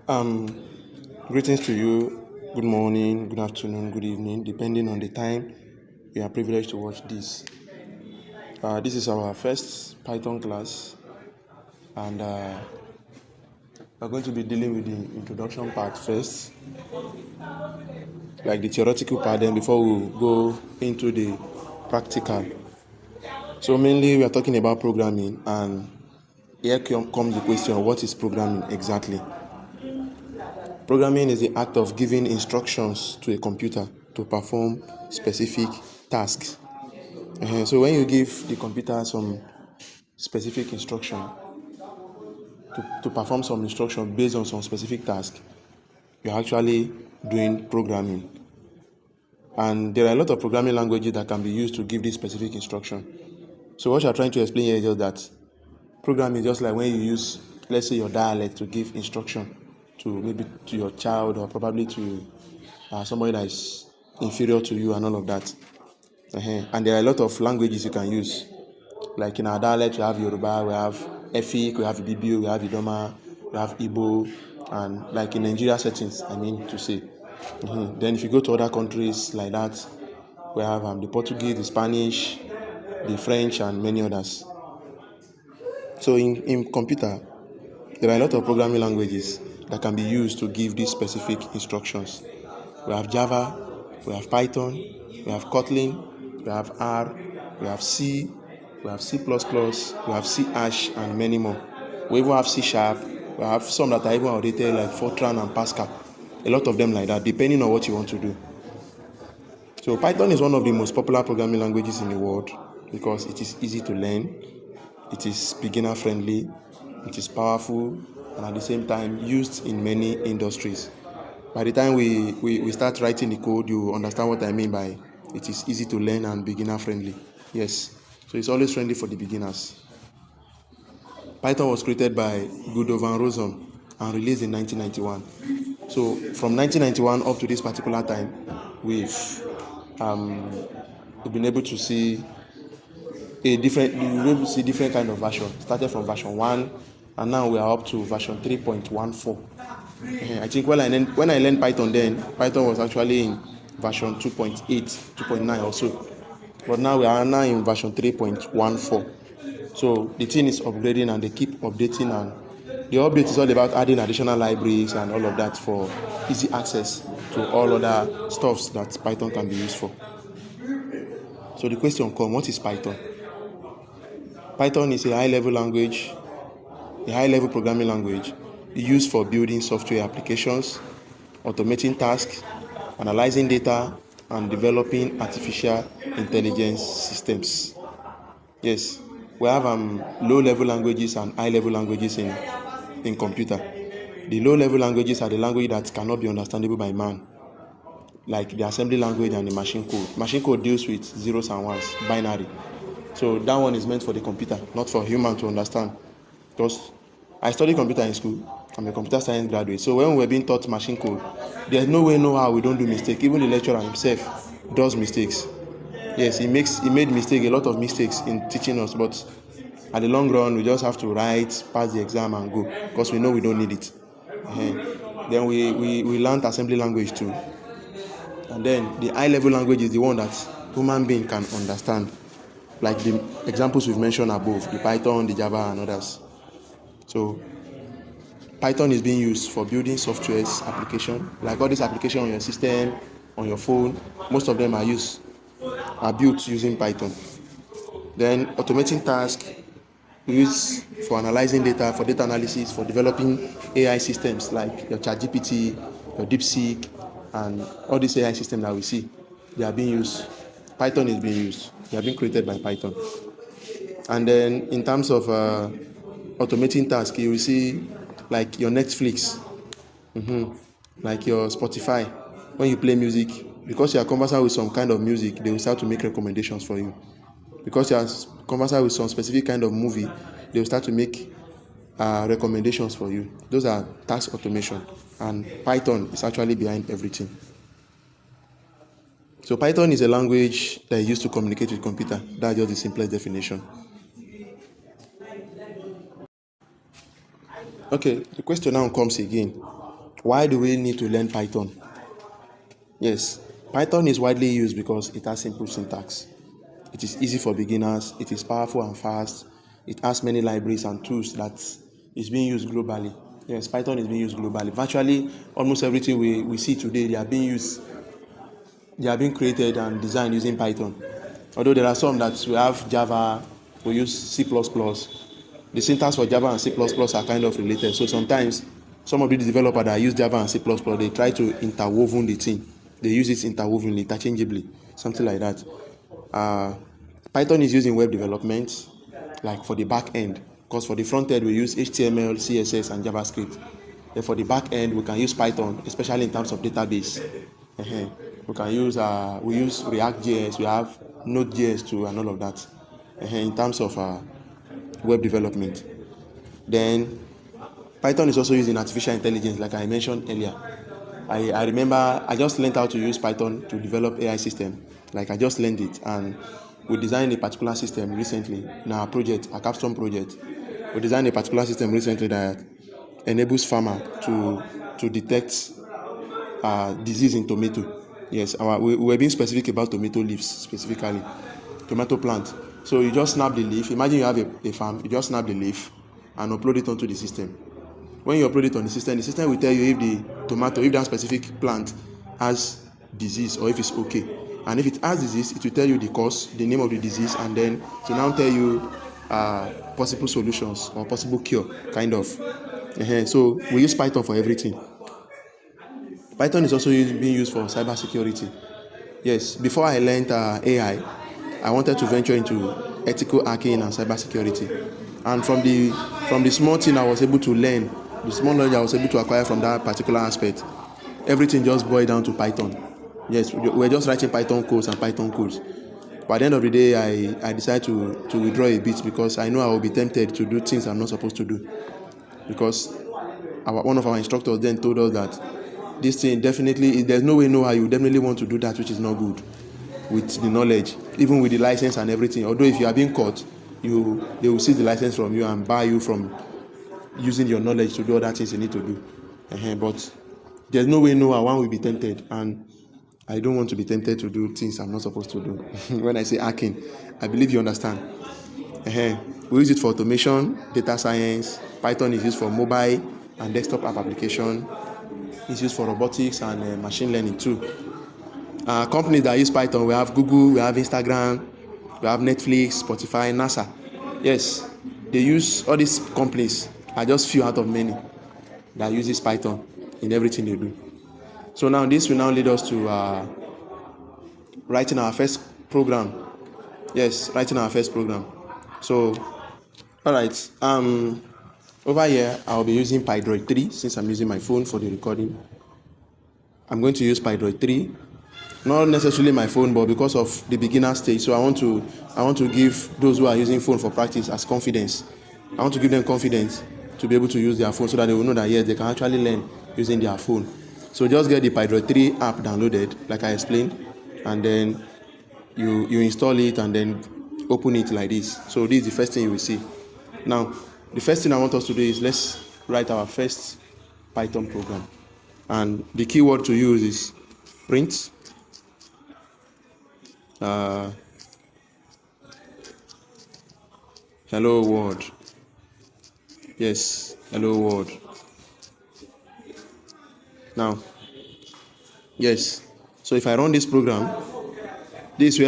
Um, Greetings to you. Good morning, good afternoon, good evening, depending on the time you are privileged to watch this. This is our first Python class, and we're going to be dealing with the introduction part first, like the theoretical part, then before we go into the practical. So mainly we are talking about programming, and here comes the question: what is programming exactly? Programming is the act of giving instructions to a computer to perform specific tasks. So when you give the computer some specific instruction to perform some instruction based on some specific task, you're actually doing programming. And there are a lot of programming languages that can be used to give this specific instruction. So what you're trying to explain here is just that programming is just like when you use, let's say, your dialect to give instruction to maybe to your child or probably to somebody that is inferior to you and all of that. And there are a lot of languages you can use. Like in our dialect, we have Yoruba, we have Efik, we have Ibibio, we have Idoma, we have Igbo, and like in Nigeria settings, I mean to say. Then if you go to other countries like that, we have the Portuguese, the Spanish, the French, and many others. So in computer, there are a lot of programming languages that can be used to give these specific instructions. We have Java, we have Python, we have Kotlin, we have R, we have C, we have C++, we have C Hash, and many more. We even have C Sharp, we have some that are even outdated like Fortran and Pascal. A lot of them like that, depending on what you want to do. So Python is one of the most popular programming languages in the world because it is easy to learn, it is beginner friendly, it is powerful, and at the same time used in many industries. By the time we start writing the code, you understand what I mean by it is easy to learn and beginner friendly. Yes, so it's always friendly for the beginners. Python was created by Gowon and released in 1991. So from 1991 up to this particular time, we've been able to see different kind of version. Started from version 1, and now we are up to version 3.14. I think when I learned Python, then Python was actually in version 2.8, 2.9 or so. But now we are now in version 3.14. So the thing is upgrading and they keep updating, and the update is all about adding additional libraries and all of that for easy access to all other stuffs that Python can be used for. So the question comes, what is Python? Python is a high-level programming language used for building software applications, automating tasks, analyzing data, and developing artificial intelligence systems. Yes, we have low-level languages and high-level languages in computer. The low-level languages are the language that cannot be understandable by man, like the assembly language and the machine code. Machine code deals with zeros and ones, binary. So that one is meant for the computer, not for human to understand. Because I studied computer in school. I'm a computer science graduate. So when we were being taught machine code, there's no way, no how we don't do mistake. Even the lecturer himself does mistakes. Yes, he made a lot of mistakes in teaching us, but at the long run, we just have to write, pass the exam, and go, because we know we don't need it. Then we learned assembly language too. And then the high-level language is the one that human being can understand, like the examples we've mentioned above, the Python, the Java, and others. So Python is being used for building softwares application, like all these applications on your system, on your phone. Most of them are built using Python. Then automating tasks used for analyzing data, for data analysis, for developing AI systems like your ChatGPT, your DeepSeek, and all these AI systems that we see, they are being used. Python is being used. They are being created by Python. And then in terms of automating tasks, you will see like your Netflix, like your Spotify. When you play music, because you are conversant with some kind of music, they will start to make recommendations for you. Because you are conversant with some specific kind of movie, they will start to make recommendations for you. Those are task automation, and Python is actually behind everything. So Python is a language that is used to communicate with computer. That's just the simplest definition. Okay, the question now comes again. Why do we need to learn Python? Yes, Python is widely used because it has simple syntax. It is easy for beginners, it is powerful and fast, it has many libraries and tools that is being used globally. Yes, Python is being used globally. Virtually almost everything we see today, they are being created and designed using Python. Although there are some that we have Java, we use C++. The syntax for Java and C++ are kind of related. So sometimes some of the developers that use Java and C++, they try to interwoven the thing. They use it interwoven, interchangeably, something like that. Python is used in web development, like for the back end, because for the front end we use HTML, CSS, and JavaScript. Then for the back end we can use Python, especially in terms of database. We can use we use React.js, we have Node.js too, and all of that. In terms of web development, then Python is also used in artificial intelligence, like I mentioned earlier. I remember I just learned how to use Python to develop AI system. Like I just learned it, and we designed a particular system recently in our project, our capstone project. We designed a particular system recently that enables farmer to detect disease in tomato. Yes, we were being specific about tomato leaves, specifically tomato plant. So you just snap the leaf. Imagine you have a farm, you just snap the leaf and upload it onto the system. When you upload it on the system will tell you if the tomato, if that specific plant has disease or if it's okay. And if it has disease, it will tell you the cause, the name of the disease, and then it will now tell you possible solutions or possible cure, kind of. So we use Python for everything. Python is also being used for cybersecurity. Yes, before I learned AI, I wanted to venture into ethical hacking and cybersecurity. And from the small thing I was able to learn, the small knowledge I was able to acquire from that particular aspect, everything just boiled down to Python. Yes, we're just writing Python codes and Python codes. But at the end of the day, I decided to withdraw a bit because I know I will be tempted to do things I'm not supposed to do. Because one of our instructors then told us that this thing definitely, there's no way, no how you definitely want to do that which is not good with the knowledge, even with the license and everything. Although if you are being caught, they will see the license from you and bar you from using your knowledge to do other things you need to do. But there's no way, no how one will be tempted, and I don't want to be tempted to do things I'm not supposed to do. When I say hacking, I believe you understand. We use it for automation, data science. Python is used for mobile and desktop app application. It's used for robotics and machine learning too. Companies that use Python, we have Google, we have Instagram, we have Netflix, Spotify, NASA. Yes, they use, all these companies are just few out of many that uses Python in everything they do. So now this will now lead us to writing our first program. Yes, writing our first program. So, all right. Over here, I'll be using PyDroid 3 since I'm using my phone for the recording. I'm going to use PyDroid 3. Not necessarily my phone, but because of the beginner stage. So I want to give those who are using phone for practice as confidence. I want to give them confidence to be able to use their phone so that they will know that yes, they can actually learn using their phone. So just get the PyDroid 3 app downloaded, like I explained, and then you install it and then open it like this. So this is the first thing you will see. Now, the first thing I want us to do is let's write our first Python program. And the keyword to use is print. Hello world. Yes, hello world. Now, yes. So if I run this program, this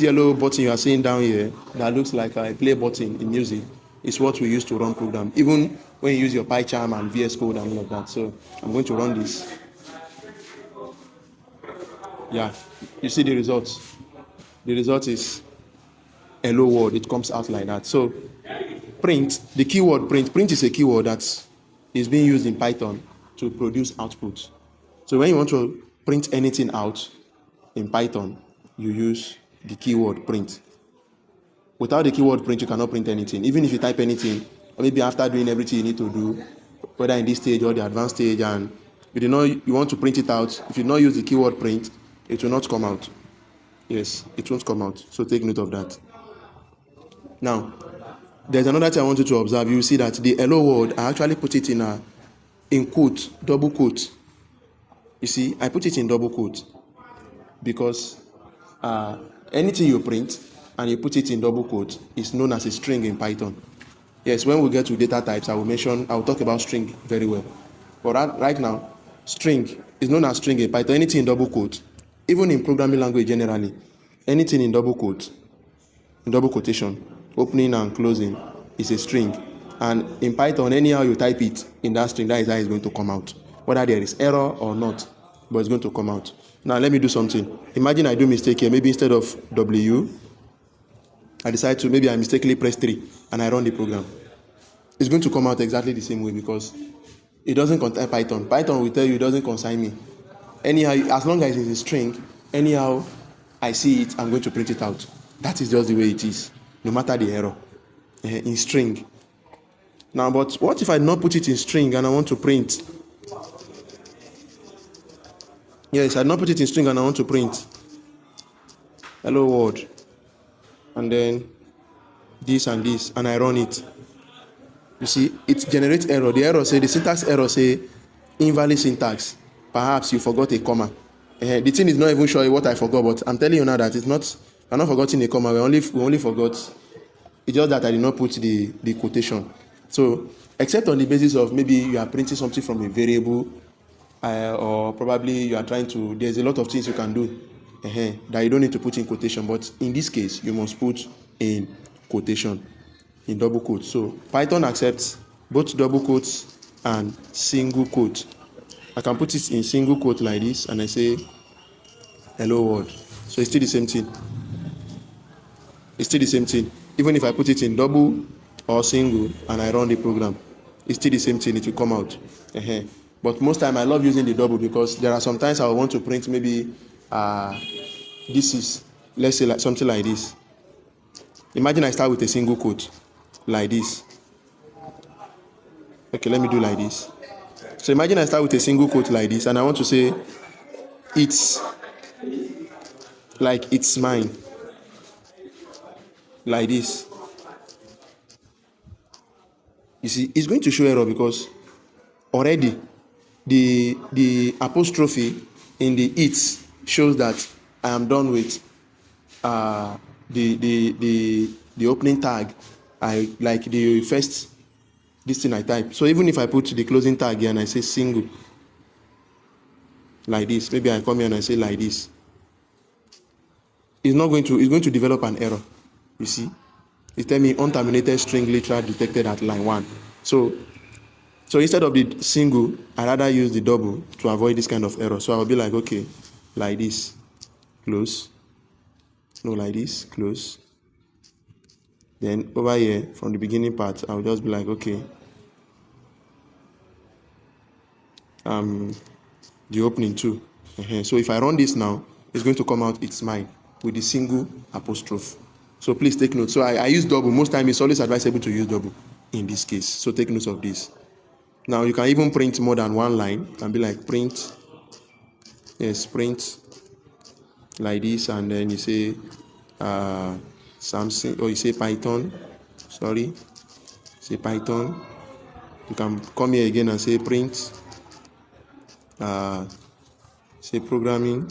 yellow button you are seeing down here that looks like a play button in music is what we use to run program. Even when you use your PyCharm and VS Code and all of that. So I'm going to run this. Yeah, you see the results. The result is hello world. It comes out like that. So print, the keyword print is a keyword that is being used in Python to produce output. So when you want to print anything out in Python, you use the keyword print. Without the keyword print, you cannot print anything. Even if you type anything, or maybe after doing everything you need to do, whether in this stage or the advanced stage, and you want to print it out, if you do not use the keyword print, it will not come out. Yes, it won't come out. So take note of that. Now, there's another thing I want you to observe. You see that the hello world, I actually put it in in quote, double quote. You see, I put it in double quote because anything you print and you put it in double quote is known as a string in Python. Yes, when we get to data types, I will talk about string very well. But right now, string is known as string in Python. Anything in double quote, even in programming language generally, anything in double quote, in double quotation, opening and closing, is a string. And in Python, anyhow you type it in that string, that is how it's going to come out, whether there is error or not, but it's going to come out. Now let me do something. Imagine I do mistake here. Maybe instead of W, I decide to, maybe I mistakenly press 3 and I run the program. It's going to come out exactly the same way because it doesn't contain Python. Python will tell you it doesn't consign me. Anyhow, as long as it's a string, anyhow I see it, I'm going to print it out. That is just the way it is, no matter the error. In string. Now, but what if I not put it in string and I want to print? Yes, I not put it in string and I want to print hello world, and then this and this, and I run it. You see, it generates error. The syntax error say invalid syntax. Perhaps you forgot a comma. The thing is not even sure what I forgot, but I'm telling you now that it's not. I'm not forgetting a comma. We only forgot. It's just that I did not put the quotation. So, except on the basis of maybe you are printing something from a variable, or probably you are trying to. There's a lot of things you can do that you don't need to put in quotation. But in this case, you must put in quotation, in double quotes. So Python accepts both double quotes and single quote. I can put it in single quote like this, and I say hello world. So it's still the same thing. It's still the same thing. Even if I put it in double or single and I run the program, it's still the same thing. It will come out. But most time I love using the double because there are sometimes I want to print maybe this is, let's say, like something like this. Imagine I start with a single quote like this. Okay, let me do like this. So imagine I start with a single quote like this, and I want to say it's like it's mine, like this. You see, it's going to show error because already the apostrophe in the it shows that I am done with the opening tag. I like the first this thing I type. So even if I put the closing tag here and I say single like this, maybe I come here and I say like this, it's going to develop an error. You see, it tell me unterminated string literal detected at line 1. So instead of the single, I rather use the double to avoid this kind of error. So I'll be like, okay, like this, close, no, like this, close. Then over here, from the beginning part, I'll just be like, okay, the opening too. So if I run this now, it's going to come out, it's mine, with the single apostrophe. So please take note. So I use double. Most time it's always advisable to use double in this case. So take note of this. Now you can even print more than one line. You can be like print, yes, print like this, and then you say something, or you say Python, say Python. You can come here again and say print, say programming,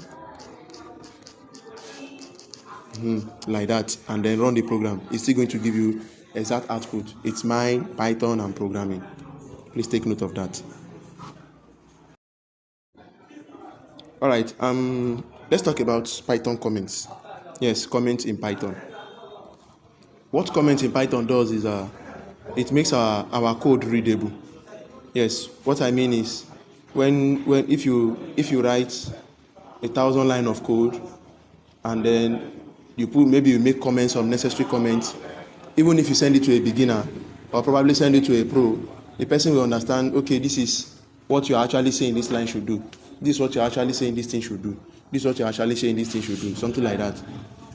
like that, and then run the program. It's still going to give you exact output. It's mine, Python, and programming. Please take note of that. All right, let's talk about Python comments. Yes, comments in Python. What comments in Python does is it makes our code readable. Yes, what I mean is if you write 1,000 lines of code and then maybe you make comments, unnecessary comments, even if you send it to a beginner or probably send it to a pro, the person will understand, okay, this is what you're actually saying this line should do. This is what you're actually saying this thing should do. This is what you're actually saying this thing should do. Something like that.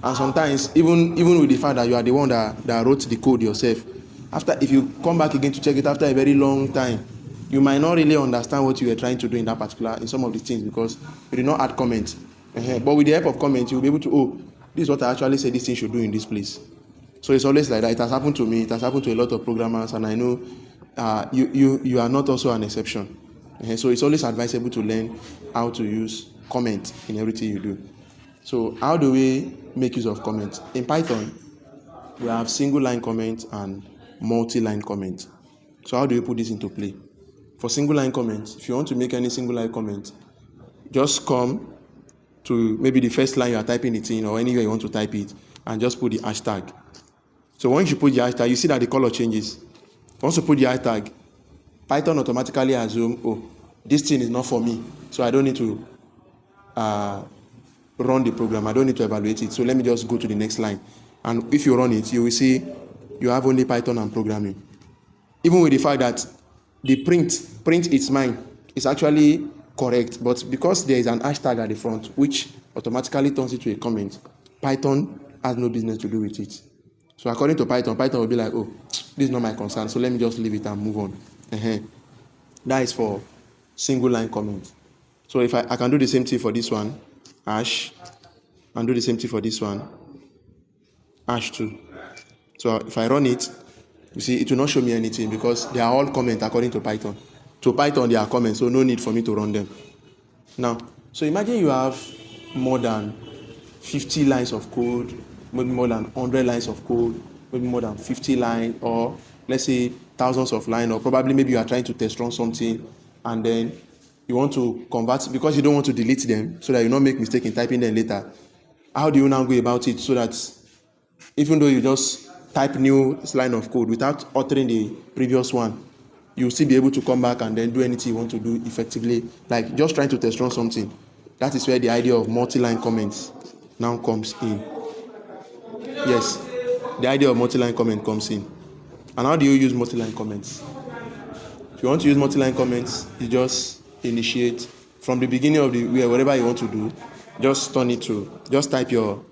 And sometimes, even with the fact that you are the one that wrote the code yourself, if you come back again to check it after a very long time, you might not really understand what you were trying to do in some of the things because you did not add comments. But with the help of comments, you'll be able to, this is what I actually said this thing should do in this place. So it's always like that. It has happened to me. It has happened to a lot of programmers, and I know you are not also an exception. So it's always advisable to learn how to use comment in everything you do. So how do we make use of comment? In Python, we have single line comment and multi-line comment. So how do you put this into play? For single line comment, if you want to make any single line comment, just come to maybe the first line you are typing it in or anywhere you want to type it and just put the hashtag. So once you put the hashtag, you see that the color changes. Once you put the hashtag, Python automatically assume, oh, this thing is not for me, so I don't need to run the program. I don't need to evaluate it. So let me just go to the next line. And if you run it, you will see you have only Python and programming. Even with the fact that the print it's mine is actually correct, but because there is an hashtag at the front, which automatically turns it to a comment, Python has no business to do with it. So according to Python will be like, oh, this is not my concern, so let me just leave it and move on. That is for single line comment. So if I can do the same thing for this one, hash, and do the same thing for this one, hash 2. So if I run it, you see, it will not show me anything because they are all comments according to Python. To Python, they are comments, so no need for me to run them. Now, so imagine you have more than 50 lines of code, maybe more than 100 lines of code, maybe more than 50 lines, or let's say thousands of lines, or probably maybe you are trying to test run something, and then you want to convert, because you don't want to delete them, so that you don't make mistake in typing them later. How do you now go about it so that even though you just type new line of code without altering the previous one, you'll still be able to come back and then do anything you want to do effectively, like just trying to test run something? That is where the idea of multi-line comments now comes in. Yes, the idea of multi-line comment comes in. And how do you use multi-line comments? If you want to use multi-line comments, you just initiate from the beginning of the whatever you want to do, just turn it to, just type your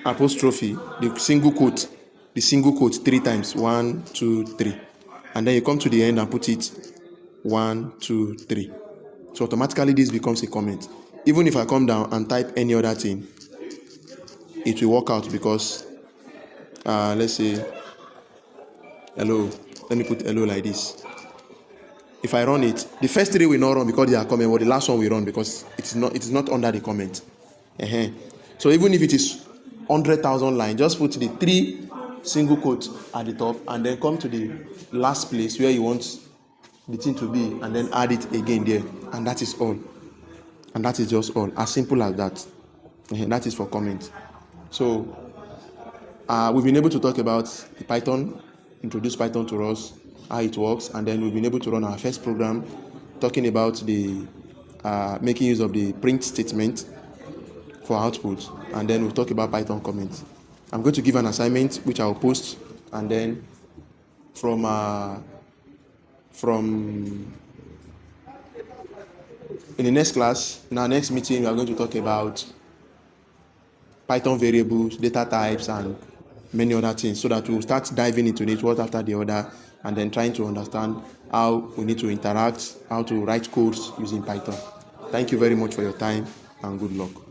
apostrophe, the single quote 3 times, 1, 2, 3, and then you come to the end and put it 1, 2, 3. So automatically this becomes a comment. Even if I come down and type any other thing, it will work out because let's say hello. Let me put hello like this. If I run it, the first 3 will not run because they are comment, but the last one will run because it is not under the comment. So even if it is 100,000 lines, just put the 3 single quotes at the top and then come to the last place where you want the thing to be and then add it again there, and that is all. And that is just all, as simple as that. That is for comment. So we've been able to talk about the Python, introduce Python to us, how it works, and then we've been able to run our first program talking about the making use of the print statement for output, and then we'll talk about Python comments. I'm going to give an assignment which I'll post, and then from in the next class, in our next meeting, we are going to talk about Python variables, data types, and many other things, so that we'll start diving into it one after the other, and then trying to understand how we need to interact, how to write codes using Python. Thank you very much for your time, and good luck.